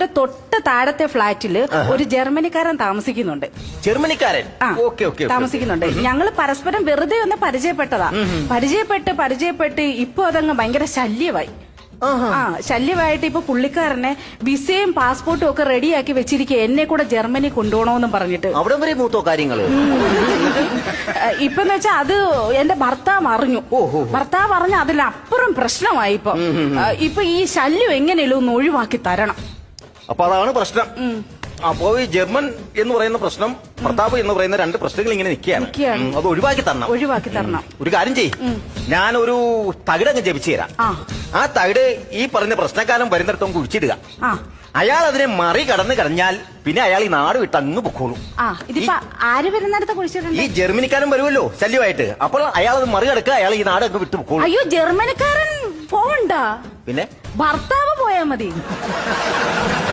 ഞങ്ങളുടെ തൊട്ട് താഴത്തെ ഫ്ലാറ്റില് ഒരു ജർമ്മനിക്കാരൻ താമസിക്കുന്നുണ്ട്. ജർമ്മനിക്കാരൻ? താമസിക്കുന്നുണ്ട്. ഞങ്ങൾ പരസ്പരം വെറുതെ ഒന്ന് പരിചയപ്പെട്ടതാ. പരിചയപ്പെട്ട് ഇപ്പൊ അതങ്ങ് ഭയങ്കര ശല്യമായി. ശല്യമായിട്ട് ഇപ്പൊ പുള്ളിക്കാരനെ വിസയും പാസ്പോർട്ടും ഒക്കെ റെഡിയാക്കി വെച്ചിരിക്കുക, എന്നെ കൂടെ ജർമ്മനി കൊണ്ടുപോകണമെന്നും പറഞ്ഞിട്ട്. അവിടെ വരെ മൂത്തോ കാര്യങ്ങള്? ഇപ്പെന്ന് വെച്ചാ അത് എന്റെ ഭർത്താവ് അറിഞ്ഞു. ഭർത്താവ് അറിഞ്ഞ അതിലപ്പുറം പ്രശ്നമായി. ഇപ്പൊ ഈ ശല്യം എങ്ങനെയല്ലോ ഒന്ന് ഒഴിവാക്കി തരണം. അപ്പൊ അതാണ് പ്രശ്നം. അപ്പോ ഈ ജർമ്മൻ എന്ന് പറയുന്ന പ്രശ്നം, പ്രതാപ് എന്ന് പറയുന്ന രണ്ട് പ്രശ്നങ്ങൾ ഇങ്ങനെ നിൽക്കുകയാണ്. അത് ഒഴിവാക്കി തരണം. ഒരു കാര്യം ചെയ്യ്, ഞാനൊരു തകിടങ്ങ് ജപിച്ചു തരാം. ആ തകിട് ഈ പറഞ്ഞ പ്രശ്നക്കാലം വരുന്നിടത്തും കുഴിച്ചിടുക. അയാൾ അതിനെ മറികടന്ന് കഴിഞ്ഞാൽ പിന്നെ അയാൾ ഈ നാട് വിട്ട് അങ്ങ് പൊക്കോളൂ. ആര് വരുന്നിടത്ത് കുഴിച്ചിട്ടുണ്ട്? ഈ ജർമ്മനിക്കാരൻ വരുമല്ലോ ശല്യമായിട്ട്, അപ്പോൾ അയാൾ അത് മറികടക്കുക, അയാൾ ഈ നാട് അങ്ങ് വിട്ടു പൊക്കോളൂ. അയ്യോ, ജർമ്മനിക്കാരൻ പോവണ്ട, പിന്നെ ഭർത്താവ് പോയാ മതി.